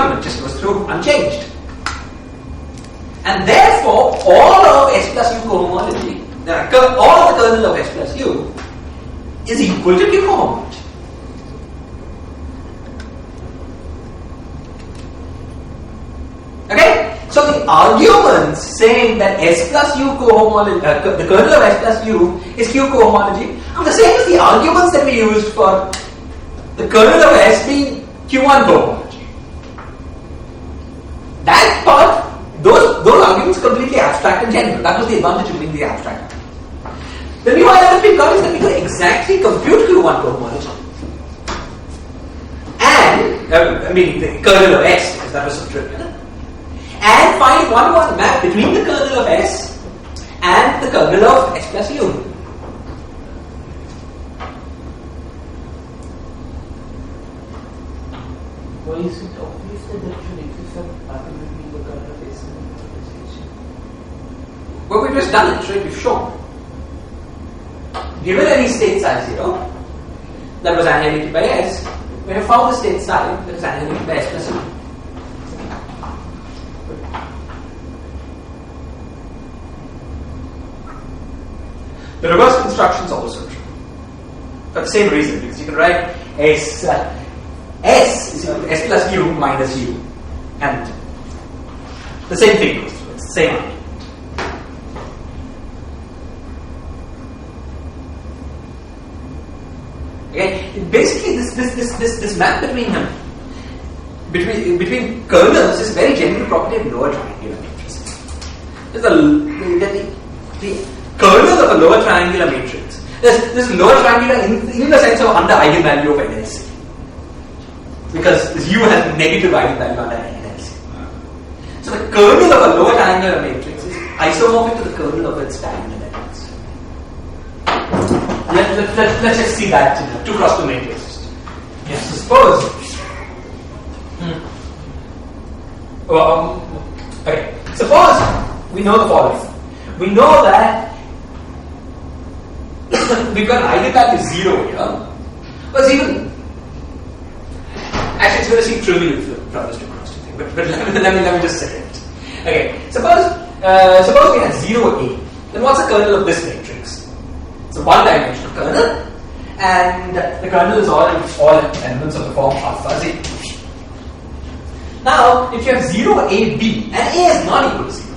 argument just goes through unchanged. And therefore, all of S plus U cohomology, all of the kernel of S plus U is equal to Q cohomology. Okay? So the arguments saying that S plus U cohomology, the kernel of S plus U is Q cohomology, are the same as the arguments that we used for the kernel of S being Q1 cohomology. That part, those arguments are completely abstract and general. That was the advantage of being the abstract. The new element we got is that we could exactly compute Q1 cohomology. And, the kernel of S, because that was so trivial. And find one-to-one map between the kernel of S and the kernel of S plus U. Why is it obvious that there should exist some pattern between the kernel of S and the kernel of S? Well, we've just done it, right? We've shown. Given any state psi 0 that was annihilated by S, we have found the state psi that is annihilated by S plus U. The reverse construction is also true. For the same reason, because you can write S is equal to S plus U minus U. And the same thing goes through. It's the same argument. Okay? Basically, this map between kernels is a very general property of lower triangular matrices. The kernel of a lower triangular matrix. This lower triangular in the sense of under eigenvalue of NLC. Because this U has a negative eigenvalue under NLC. So the kernel of a lower triangular matrix is isomorphic to the kernel of its diagonal elements. Let's just see that in a 2 cross 2 matrix. Yes, so suppose. Okay. Suppose we know the following. We know that we've got an eigenvalue 0 here. But it's even. Actually, it's going to seem trivial from this 2 cross 2 thing. But let me just say it. Okay. Suppose we have 0A. Then what's the kernel of this matrix? It's a one-dimensional kernel, and the kernel is all elements of the form alpha Z. Now, if you have 0AB and A is not equal to 0,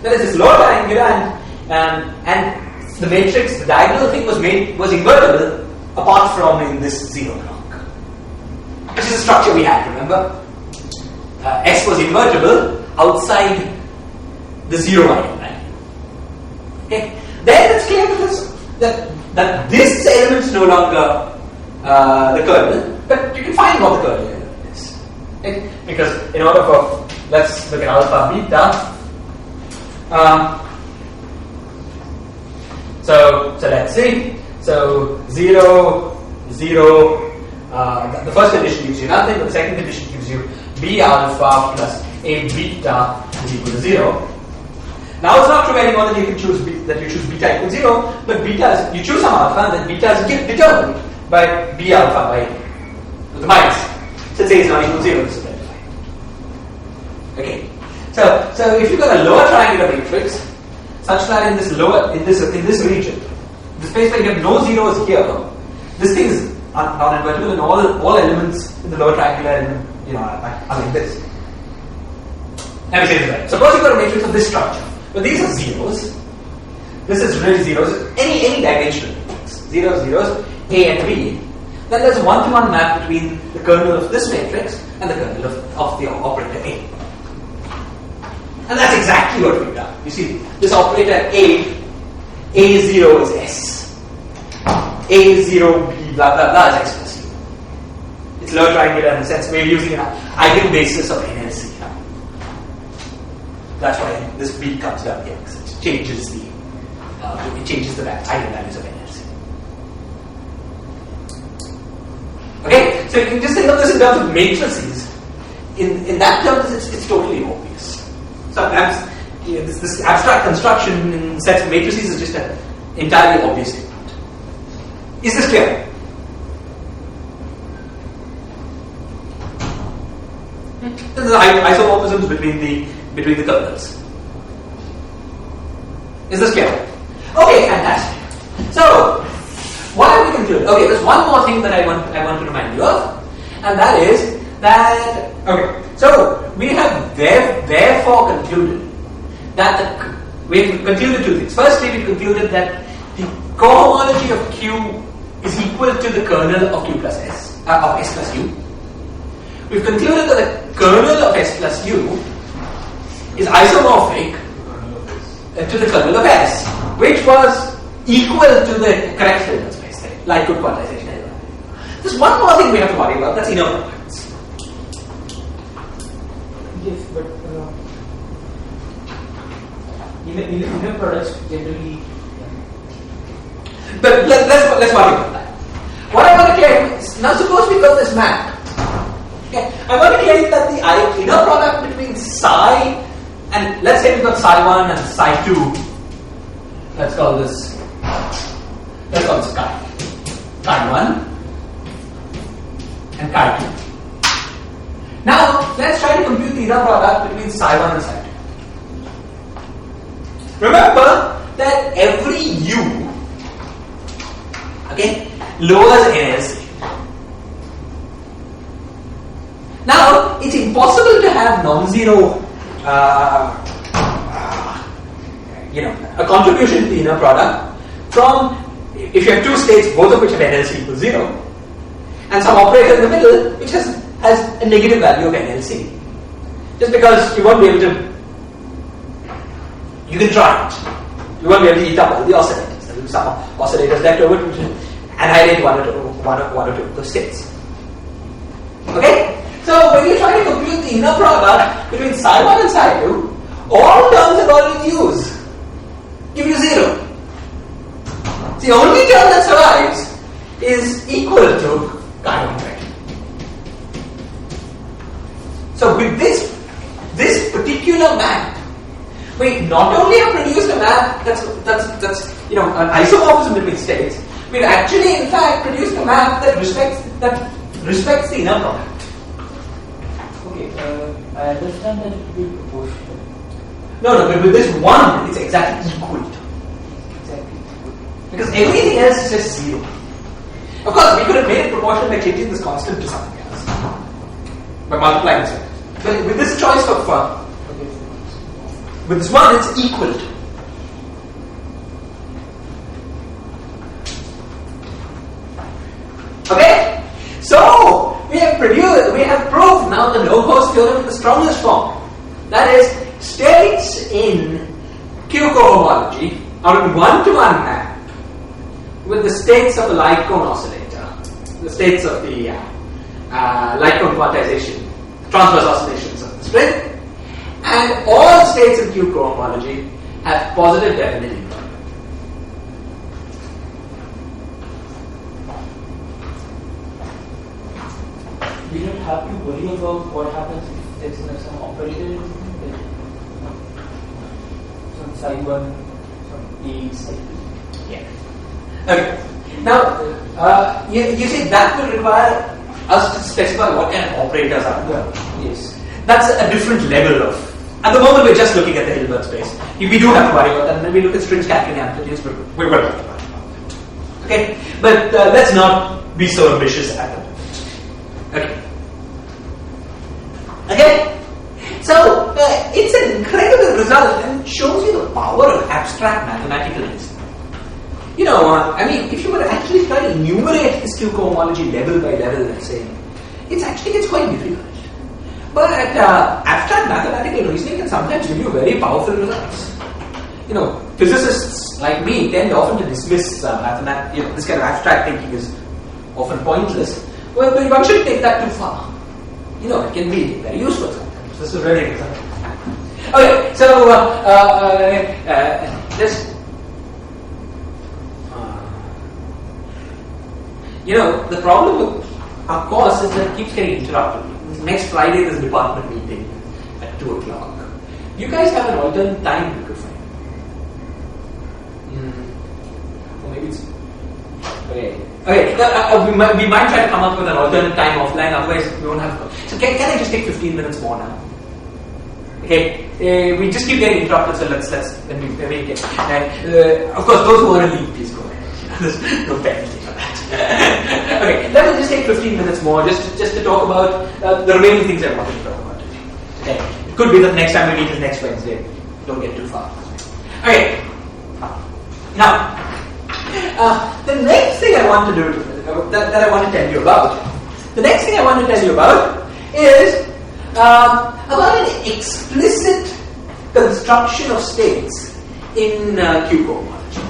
then it's this lower triangular and the matrix, the diagonal thing was invertible apart from in this 0 block, which is a structure we had. Remember, S was invertible outside the 0 eigenvalue. Okay, then it's clear that this element is no longer the kernel, but you can find what the kernel element is. Okay? Because in order for, let's look at alpha beta. So let's see. So 0, 0. The first condition gives you nothing, but the second condition gives you B alpha plus A beta is equal to 0. Now it's not true anymore that you can choose that you choose beta equals 0, but beta is, you choose some alpha and then beta is determined by B alpha by with the minus. Since A is not equal to 0, this is verified. Okay. So if you've got a lower triangular matrix, such that in this region, the space where you have no zeros here, this thing is non-invertible and all elements in the lower triangular element, are like this. Let me say this right. Suppose you've got a matrix of this structure. But these are zeros. This is really zeros. Any dimensional matrix. Zeros, A and B. Then there's a one-to-one map between the kernel of this matrix and the kernel of the operator A. And that's exactly what we've done. You see, this operator A0 is S. A0B blah blah blah is X plus U. It's lower triangular in the sense we're using an eigenbasis of NLC. That's why this B comes down here, because it changes the eigenvalues of NLC. Okay, so you can just think of this in terms of matrices. In that terms, it's totally obvious. Sometimes this abstract construction in sets of matrices is just an entirely obvious statement. Is this clear? This is isomorphisms between the kernels. Is this clear? Okay, fantastic. So, what have we concluded? Okay, there's one more thing that I want to remind you of, and that is that, okay, so we have therefore concluded that we've concluded two things. Firstly, we concluded that the cohomology of Q is equal to the kernel of Q plus S, of S plus U. We've concluded that the kernel of S plus U is isomorphic to the kernel of S, which was equal to the correct Hilbert space, like good quantization. There's one more thing we have to worry about, that's inner products. Yes, but inner products generally. But let's worry about that. What I want to claim is, now suppose we got this map. Okay, I want to claim that the inner product between psi and, let's say we've got psi 1 and psi 2. Let's call this chi. Chi 1 and chi 2. Now, let's try to compute the inner product between psi 1 and psi 2. Remember that every u, okay, lowers NLC. Now, it's impossible to have non-zero, a contribution to the inner product from, if you have two states, both of which have NLC equals 0, and some operator in the middle which has a negative value of NLC. Just because you won't be able to, you can try it. You won't be able to eat up all the oscillators. There will be some oscillators left over to annihilate one or two of those states. Okay? So when you try to compute the inner product between psi 1 and psi 2, all terms involving u's give you 0. The only term that survives is equal to chi 1 vector. So with this particular map, we not only have produced a map that's an isomorphism between states, we've actually in fact produced a map that respects the inner product. I understand that it will be proportional. No, but with this one, it's exactly equal to. Exactly. Because everything else is just 0. Of course, we could have made it proportional by changing this constant to something else. By multiplying this. But with this choice of with this one, it's equal to. Okay? So, we have proved now the no-cause theorem in the strongest form. That is, states in Q cohomology are in one-to-one map with the states of the light cone oscillator, the states of the light cone quantization, transverse oscillations of the spring, and all states in Q cohomology have positive definite equilibrium. We don't have to worry about what happens if there's some operator some psi 1, some A, psi 2. Yeah. Okay. Now, you see that will require us to specify what kind of operators are there. Yes. That's a different level of. At the moment, we're just looking at the Hilbert space. We do have to worry about that, and then we look at string scattering amplitudes, but we will have to worry about that. Okay? But let's not be so ambitious at the moment. Okay. Okay? So, it's an incredible result and shows you the power of abstract mathematical reasoning. If you were to actually try to enumerate this Q cohomology level by level, let's say, it's quite difficult. But abstract mathematical reasoning can sometimes give you very powerful results. Physicists like me tend often to dismiss this kind of abstract thinking is often pointless. Well, but one shouldn't take that too far. It can be very useful sometimes. This is really exciting. Okay, so the problem with our course is that it keeps getting interrupted. Next Friday there's a department meeting at 2 o'clock. You guys have an alternate time you could find. Or maybe it's okay. Okay, we might try to come up with an alternate time offline, otherwise we won't have. So can I just take 15 minutes more now? Okay, we just keep getting interrupted, so let's let me get. Of course, those who want to leave, please go ahead. There's no penalty for that. Okay, let me just take 15 minutes more just to talk about the remaining things I wanted to talk about today. Okay, it could be that next time we meet is next Wednesday. Don't get too far. Okay, now the next thing I want to do that I want to tell you about. The next thing I want to tell you about is about an explicit construction of states in Q cohomology.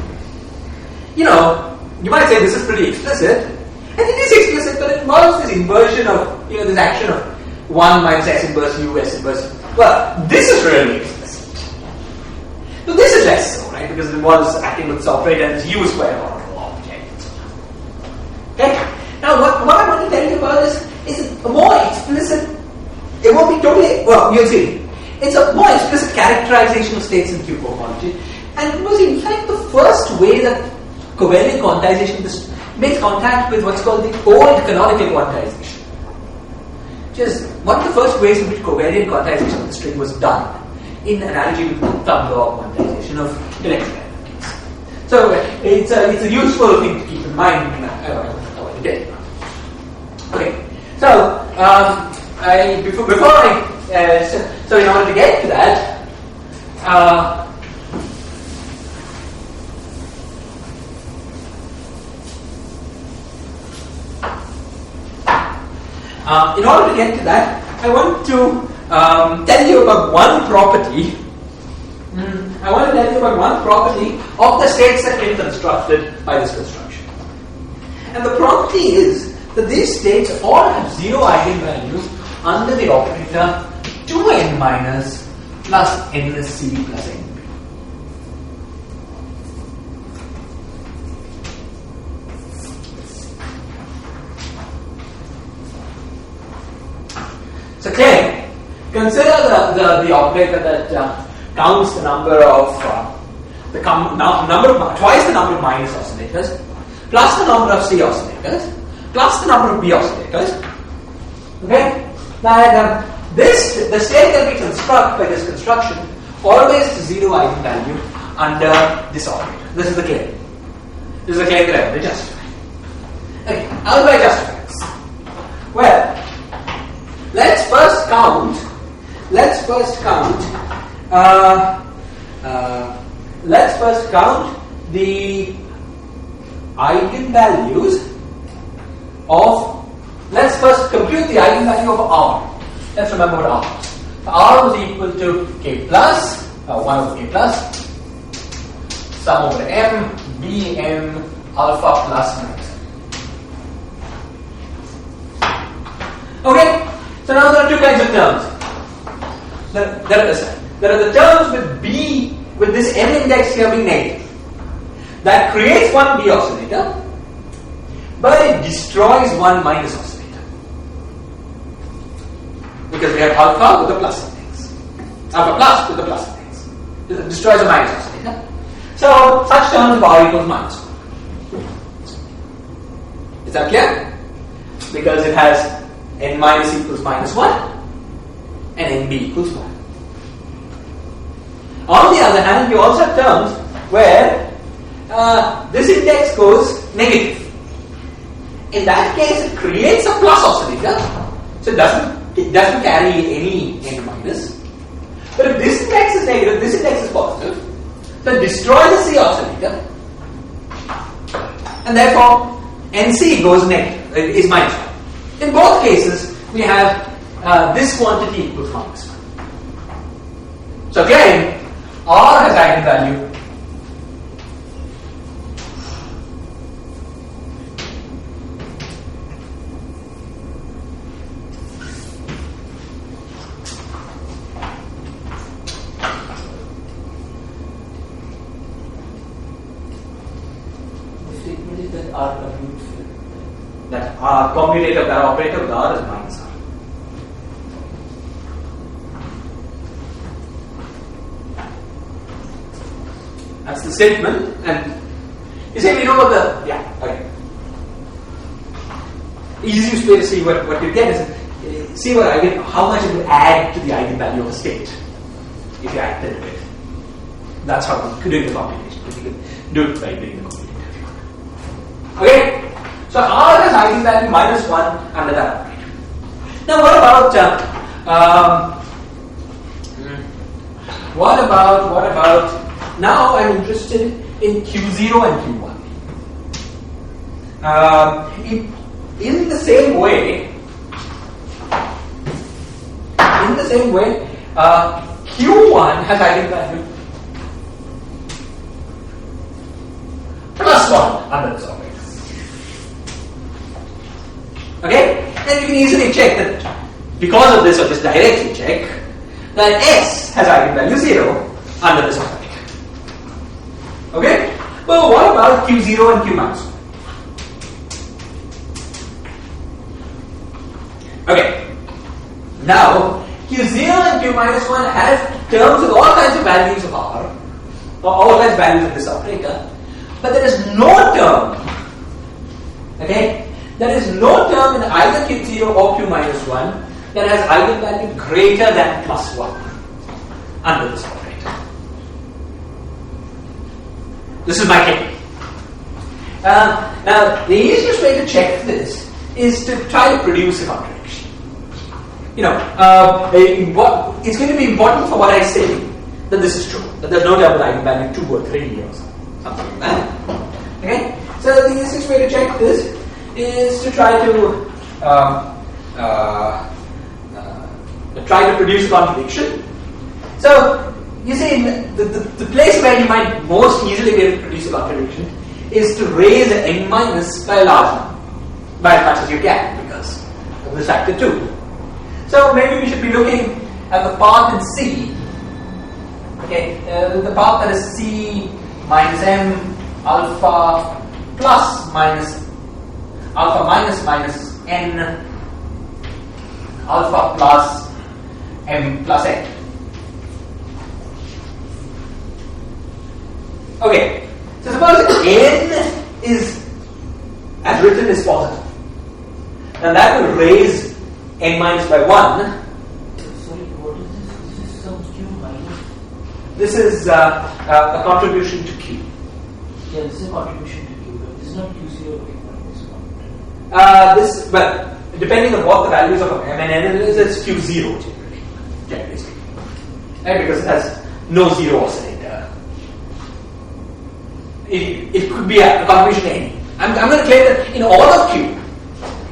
You know, you might say this is pretty explicit, and it is explicit, but it involves this inversion of, this action of 1 minus S inverse U, S inverse. Well, this is really explicit. So this is less so, right? Because it involves acting with this operator and this U square orbital object. Okay? Now, what I want to tell you about is a more explicit. It won't be totally, well, you'll see. It's a more explicit characterization of states in Q cohomology, and it was in fact the first way that covariant quantization makes contact with what's called the old canonical quantization, which is one of the first ways in which covariant quantization of the string was done, in analogy with the thumb law quantization of electrodynamics. So it's a useful thing to keep in mind today. Okay, so so in order to get to that, I want to tell you about one property. I want to tell you about one property of the states that have been constructed by this construction. And the property is that these states all have zero eigenvalues under the operator 2n minus plus nsc plus nb. So clearly, consider the operator that counts the number of twice the number of minus oscillators, plus the number of C oscillators, plus the number of B oscillators. Okay, that the state that we construct by this construction always has zero eigenvalue under this operator. This is the claim. This is the claim that I want to justify. Okay, how do I justify this? Well, let's first count the eigenvalues of. Let's first compute the eigenvalue of R. Let's remember what R was. So R was equal to K plus 1 over K plus sum over M B M alpha plus minus. Okay. So now there are two kinds of terms. There are the terms with B, with this M index here being negative. That creates one B oscillator, but it destroys one minus oscillator. Because we have alpha with a plus index. Alpha plus with a plus index. It destroys a minus oscillator. So such terms of R equals minus 1. Is that clear? Because it has n minus equals minus 1 and nb equals 1. On the other hand, you also have terms where this index goes negative. In that case, it creates a plus oscillator, so it doesn't carry any n minus. But if this index is negative, this index is positive, so it destroys the C oscillator, and therefore nc goes negative, it is minus 1. In both cases, we have this quantity equals minus 1. So again, R has eigenvalue the statement is that R computes that our commutator of that operator with R is minus R. That's the statement, and you say we know what the okay. easiest way to see what you get is see how much it will add to the eigenvalue of a state if you acted it. That's how you could do the computation. You can do it by doing the computation. Okay? So R has eigenvalue minus 1 under that operator. Now what about now I'm interested in Q0 and Q1. In the same way, Q1 has eigenvalue plus 1 under this operator. Okay? And you can easily check that because of this, or just directly check, that S has eigenvalue 0 under this operator. Okay? Well, what about Q0 and Q minus 1? Okay. Now, Q0 and Q minus 1 have terms with all kinds of values of R, or all kinds of values of this operator, but there is no term, okay? There is no term in either Q0 or Q minus 1 that has eigenvalue greater than plus 1 under this operator. This is my claim. Now, the easiest way to check this is to try to produce a contradiction. You know, it's going to be important for what I say that this is true, that there's no term with eigenvalue 2 or 3 or something like that. Okay? So the easiest way to check this is to try to produce a contradiction. So you see, the place where you might most easily be able to produce a contradiction is to raise n minus by a large number, by as much as you can, because of this factor 2. So maybe we should be looking at the path in C. Okay, the path that is C minus m alpha plus minus alpha minus n alpha plus m plus n. Okay, so suppose n is as written is positive, and that will raise n minus by 1. Sorry, what is this? This is some Q minus. This is a contribution to Q. Yeah, this is a contribution to Q, but this is not Q0 or Q minus 1. But depending on what the values of m and n is, it's Q0 generally speaking. Right? Because it has no zero oscillator. It could be a contribution to any. I'm going to claim that in all of Q,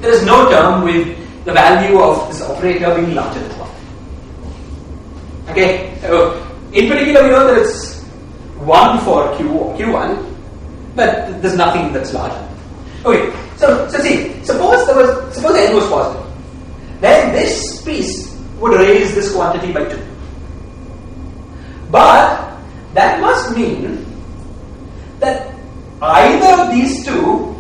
there is no term with the value of this operator being larger than 1. Okay? So, in particular, we know that it's 1 for Q1, but there's nothing that's larger. Okay, so see, suppose n was positive, then this piece would raise this quantity by 2. But that must mean that either of these two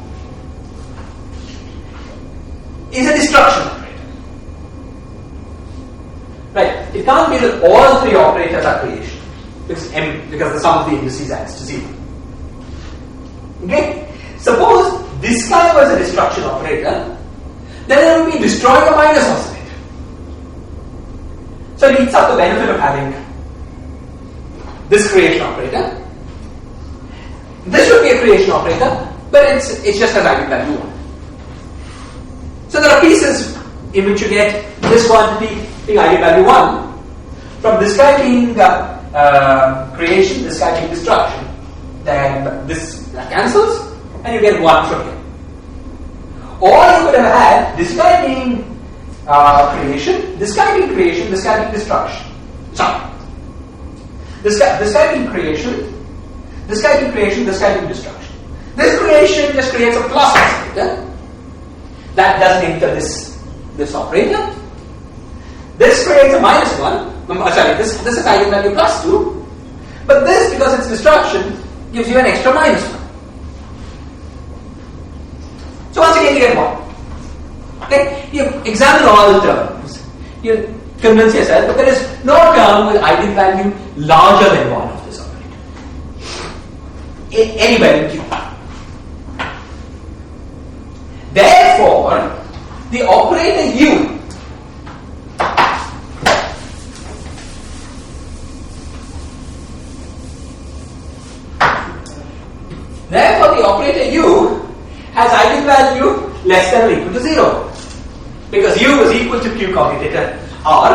is a destruction operator. Right? It can't be that all 3 operators are creation, because the sum of the indices adds to 0. Okay? Suppose this guy was a destruction operator, then it would be destroying a minus oscillator. So it eats up the benefit of having this creation operator. This would be a creation operator, but it's just as eigenvalue 1. So there are pieces in which you get this quantity being eigenvalue 1, from this guy being creation, this guy being destruction. Then this cancels, and you get 1 from here. Or you could have had this guy being creation, this guy being creation, this guy being destruction. Sorry. This guy being creation, this guy being creation, this guy being destruction. This creation just creates a plus oscillator. That doesn't enter this operator. This creates a minus 1. This is eigenvalue plus 2. But this, because it's destruction, gives you an extra minus 1. So once again you get 1. Okay? You examine all the terms. You convince yourself that there is no term with eigenvalue larger than 1 of this operator. Anywhere in Q. Therefore, the operator U therefore the operator U has eigenvalue less than or equal to 0 because U is equal to Q commutator R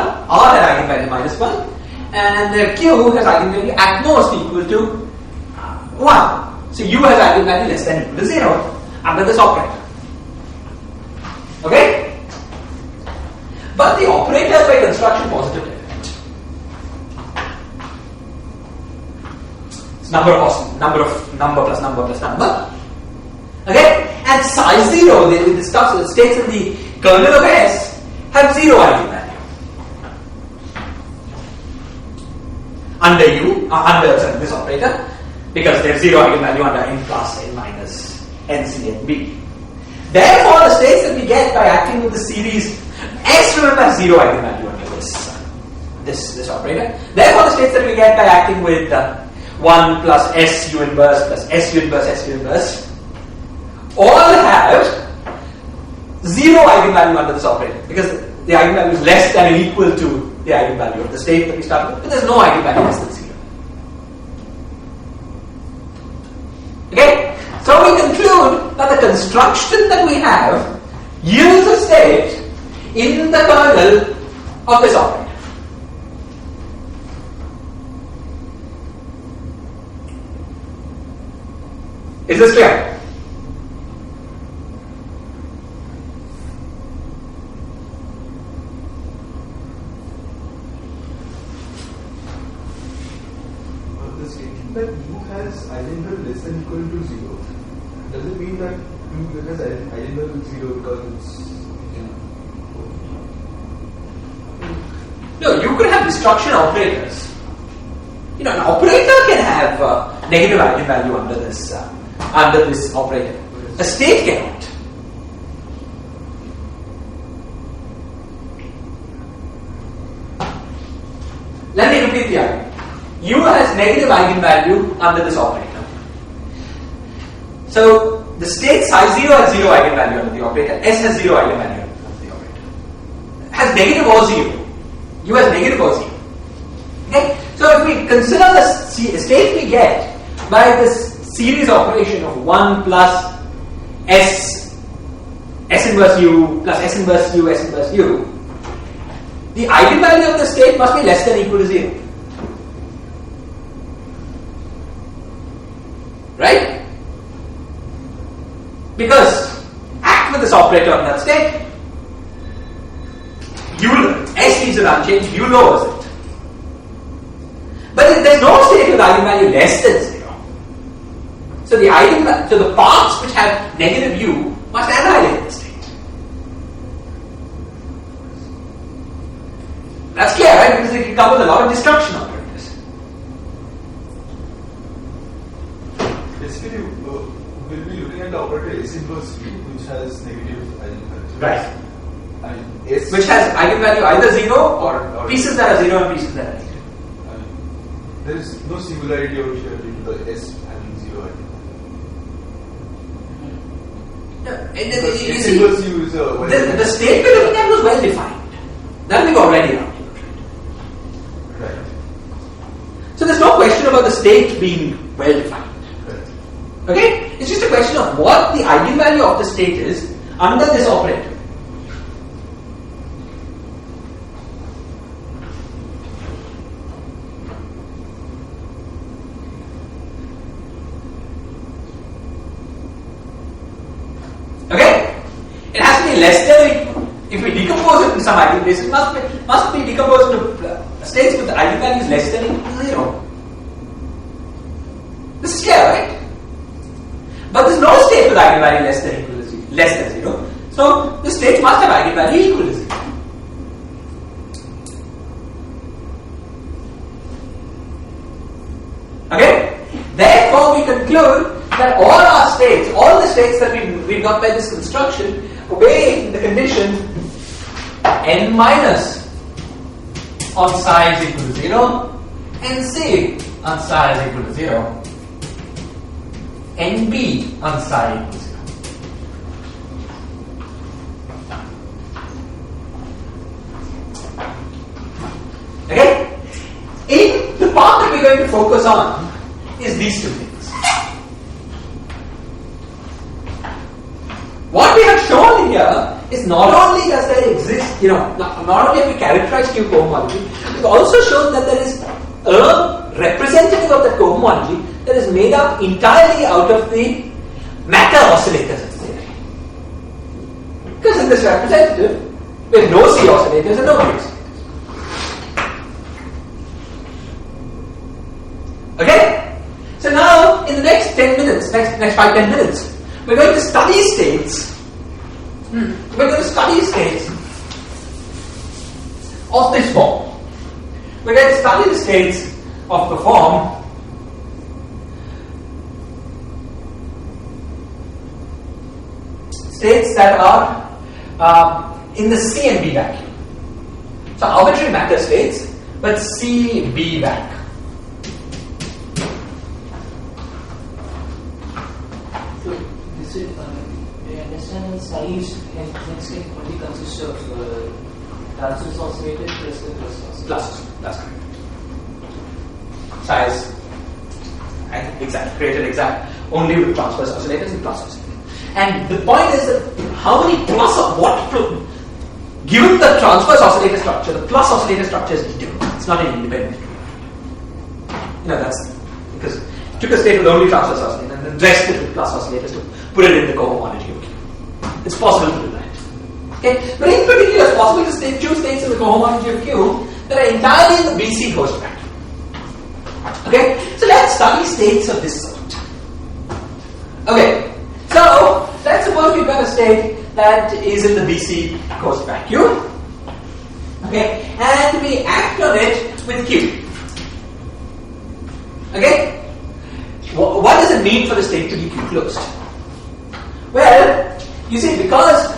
had eigenvalue minus 1 and Q has eigenvalue at most equal to 1. So U has eigenvalue less than or equal to 0 under this operator. Okay? But the operator is by construction positive definite. It's number plus number. Okay? And psi 0, the stuff that states in the kernel of S have 0 eigenvalue. Under U, under this operator, because there's 0 eigenvalue under n plus n minus nc and b. Therefore, the states that we get by acting with the series S remember has 0 eigenvalue under this operator. Therefore, the states that we get by acting with 1 plus S U inverse plus S U inverse S U inverse all have 0 eigenvalue under this operator because the eigenvalue is less than or equal to the eigenvalue of the state that we started with, but there's no eigenvalue less than 0. Okay? So we conclude that the construction that we have yields a state in the kernel of this operator. Is this clear? The statement that U has eigenvalue less than or equal to 0, does it mean that U has eigenvalue 0 because it's No, you could have destruction operators. An operator can have negative eigenvalue under this operator. A state cannot. Let me repeat the argument. U has negative eigenvalue under this operator. So the state psi 0 has 0 eigenvalue under the operator. S has 0 eigenvalue under the operator. Has negative or 0. U has negative or 0. Okay? So if we consider the state we get by this series operation of 1 plus S inverse U plus S inverse U, S inverse U, the eigenvalue of the state must be less than or equal to 0. Right? Because act with this operator on that state, S leaves it unchanged, U lowers it. But there's no state with eigenvalue less than 0. So the parts which have negative U must annihilate the state. That's clear, right? Because it covers a lot of destruction operators. basically we'll be looking at the operator S inverse U, which has negative eigenvalue. Right. S Which has eigenvalue either 0 or pieces that are 0 and pieces that are negative. there is no singularity over here due to the S having 0 eigenvalue. No, Because you S see, inverse U is a the state we're looking at was well defined. That we've already argued. right. So there's no question about the state being well defined. Right. Okay? It's just a question of what the eigenvalue of the state is under this operator. Okay? It has to be less than, if we decompose it in some eigenvalues, it must be decomposed into states with eigenvalues less than or equal to 0. This is clear, right? But there's no state with eigenvalue less than or equal to 0. So the state must have eigenvalue equal to 0. Okay? Therefore, we conclude that all our states, all the states that we got by this construction, obey the condition n minus on psi is equal to 0, nc on psi is equal to 0, nb on psi equal to 0. focus on is these two things. What we have shown here is not only does there exist, not only have we characterized Q cohomology, we've also shown that there is a representative of that cohomology that is made up entirely out of the matter oscillators of the theory. Because in this representative, we have no C oscillators and no B oscillators. Okay? So now, in the next 10 minutes, next 5-10 minutes, we're going to study states. We're going to study states of this form. We're going to study the states of the form states that are in the C and B vacuum. So arbitrary matter states, but C, B vac. So I understand that studies hence can only consist of transverse oscillator plus the plus oscillator. Plus, that's correct. Size, exact, created exact, only with transverse oscillators and plus oscillators. And the point is that how many plus of what, given the transverse oscillator structure, the plus oscillator structure is determined. It's not an independent. That's because it took a state with only transverse oscillator and then dressed it with plus oscillators to put it in the cohomology of Q. It's possible to do that. Okay? But in particular, it's possible to choose states in the cohomology of Q that are entirely in the BC host vacuum. Okay? So let's study states of this sort. Okay. So, let's suppose we've got a state that is in the BC host vacuum. Okay? And we act on it with Q. Okay? What does it mean for the state to be Q closed? Well, you see, because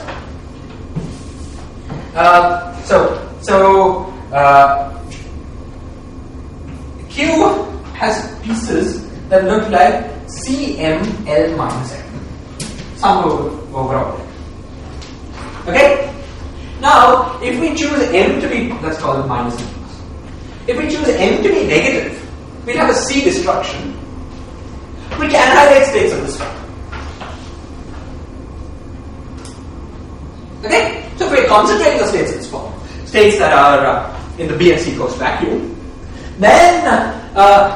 Q has pieces that look like CML minus M. Some overall. Okay? Now, if we choose M to be, let's call it minus M plus. If we choose M to be negative, we'll have a C destruction, which annihilates states of this form. Okay? So if we're concentrating on states of this form, states that are in the B and C host vacuum, then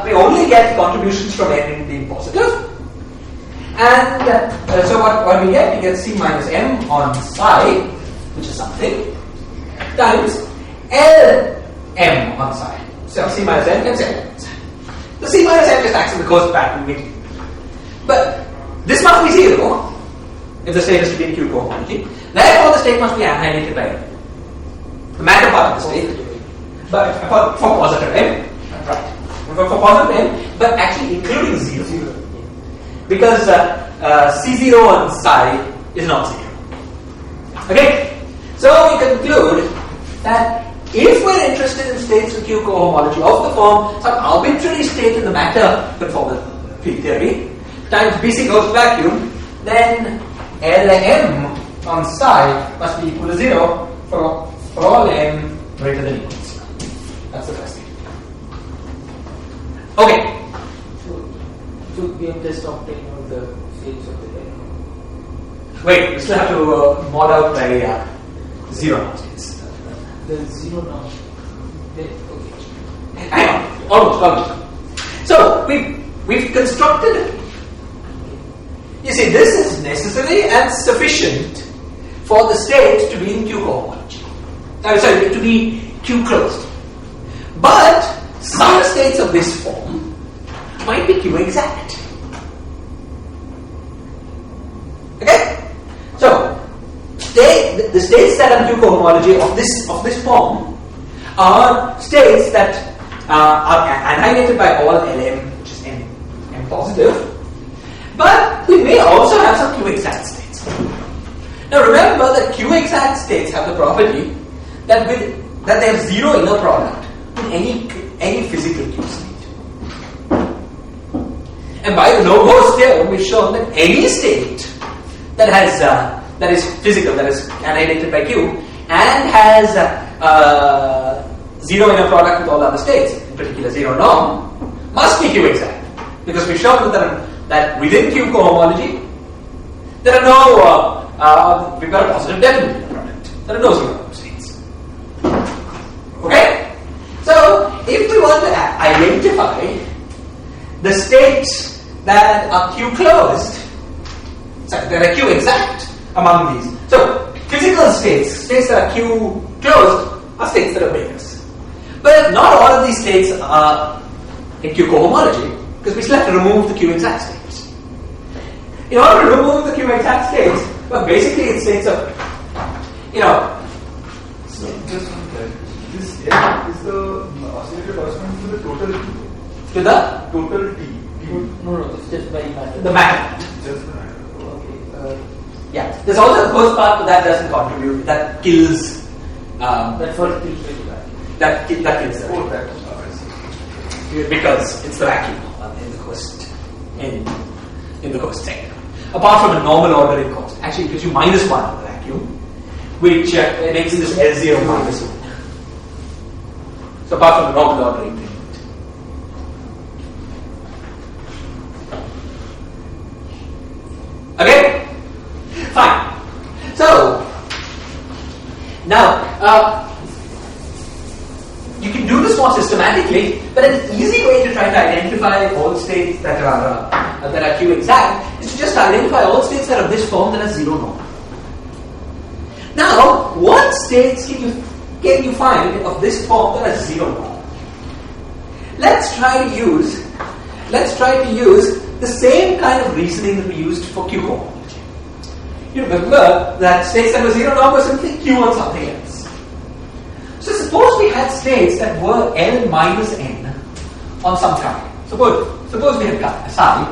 we only get contributions from N being positive. And so what we get C minus M on psi, which is something, times L M on psi. So C minus M times L M on psi. The C minus M just acts in the host vacuum. But this must be 0 if the state is to be in Q cohomology. Therefore, the state must be annihilated by M. The matter part of the state. But for positive M. Right. For positive M, but actually including 0. Because C0 on psi is not 0. Okay? So we conclude that if we're interested in states with Q cohomology of the form some arbitrary state in the matter conformal field theory times BC host vacuum, then Lm on psi must be equal to 0 for all m greater than equal to 0. That's the first thing. Okay. So we have just obtained all the states of the diagram. Wait, we still have to mod out by 0 now states. The 0 now. Okay. Hang on, almost. So we've constructed. You see, this is necessary and sufficient for the state to be in Q cohomology. Sorry, to be Q closed. But some states of this form might be Q exact. Okay? So, the states that are Q cohomology of this form are states that are annihilated by all Lm, which is M positive. But we may also have some Q exact states. Now remember that Q exact states have the property that they have 0 inner product with any physical Q state. And by the no-host theorem, we've shown that any state that is physical, that is annihilated by Q, and has 0 inner product with all other states, in particular 0 norm, must be Q exact, because we showed that within Q cohomology there are no we've got a positive definite in the product. There are no zero states. Okay? So if we want to identify the states that are Q closed, that are Q exact among these. So physical states that are Q closed are states that are Bakers. But not all of these states are in Q cohomology, because we still have to remove the Q exact states. In order to remove the Q exact states, well, basically it's states of, So just one clarification. This N is the oscillator corresponds to the total T. To the Total T. No, it's just by matter. the matter. Just the matter. Okay. Yeah. There's also the first part, but that doesn't contribute. That kills. That first kills very bad. That kills the Oh, that. I see. because it's the vacuum in the coast in the coast sector. Apart from a normal ordering cost, actually it gives you -1 on the vacuum, which makes this L0 -1. So apart from the normal ordering thing. Okay, fine. So now you can do this more systematically, but an easy way to try to identify all states that are Q exact is to just identify all states that are of this form that are zero norm. Now, what states can you find of this form that are zero norm? Let's try to use the same kind of reasoning that we used for Q cohomology. You remember that states that were zero norm were simply Q on something else. So suppose we had states that were L minus N on some kind. Suppose we had got a psi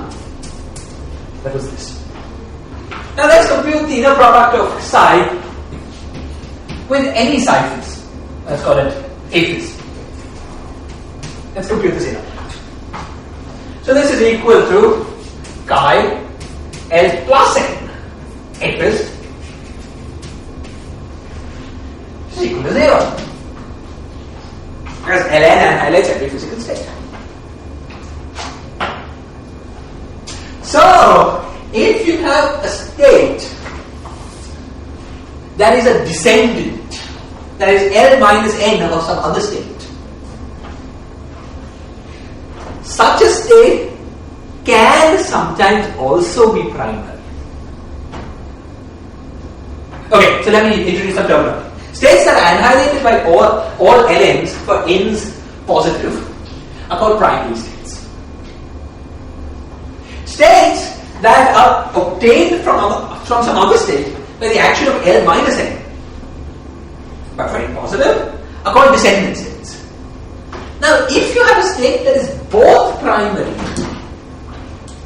that was this. Now let's compute the inner product of psi with any psi phase. Let's call it A phase. Let's compute this inner product. So this is equal to chi L plus N. A phase is equal to 0. Because Ln annihilates every physical state. So, if you have a state that is a descendant, that is L minus N of some other state, such a state can sometimes also be primary. Okay, so let me introduce some terminology. States that are annihilated by all ln's for n's positive are called primary states. States that are obtained from some other state by the action of L minus n, but for n positive, are called descendant states. Now, if you have a state that is both primary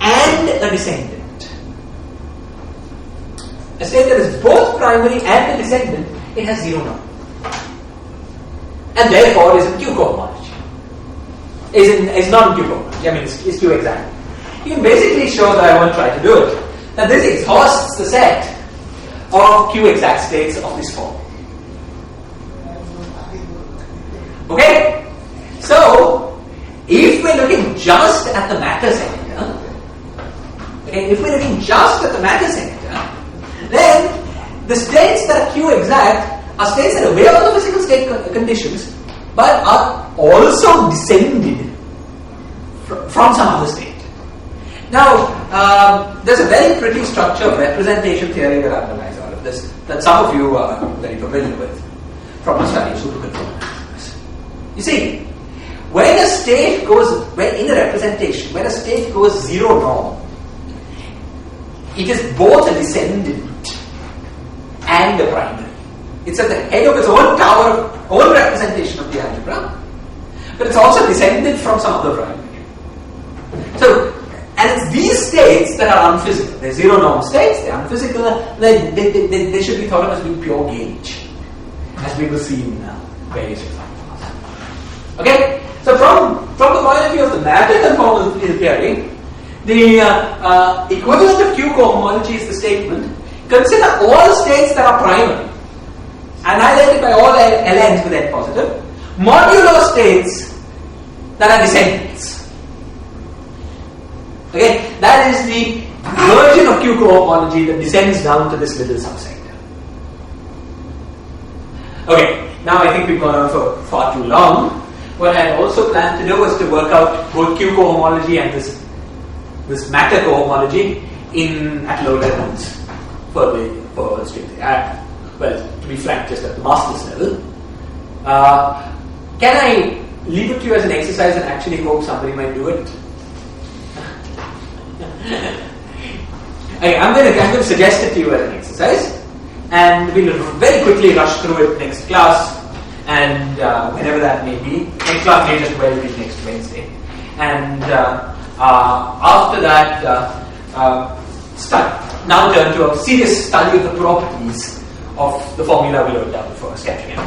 and a descendant, a state that is both primary and a descendant, it has zero norm. And therefore is in Q cohomology. Is not in Q cohomology. I mean, it's Q exact. You can basically show that I won't try to do it. That this exhausts the set of Q exact states of this form. Okay? So, if we're looking just at the matter center, then the states that are Q exact are states that are aware of the physical state conditions, but are also descended from some other state. Now, there's a very pretty structure of representation theory that underlies all of this, that some of you are very familiar with from the study of supercontrol analysis. You see, when a state goes zero norm, it is both a descendant and a primary. It's at the head of its own tower, own representation of the algebra, but it's also descended from some other primary. So, and it's these states that are unphysical. They're zero norm states, they're unphysical, they should be thought of as being pure gauge, as we will see in various examples. Okay? So from the point of view of the matter conformal theory, the equivalent of Q cohomology is the statement: consider all states that are primary, annihilated by all ln's with n positive, modulo states that are descendants. Okay, that is the version of Q cohomology that descends down to this little subset. Okay, now I think we've gone on for far too long. What I had also planned to do was to work out both Q cohomology and this matter cohomology at low levels for string theory. Well, to be frank, just at the master's level. Can I leave it to you as an exercise and actually hope somebody might do it? Okay, I'm going to suggest it to you as an exercise, and we'll very quickly rush through it next class, and whenever that may be. Next class may just well be next Wednesday, and after that, now turn to a serious study of the properties of the formula we looked at before, scattering.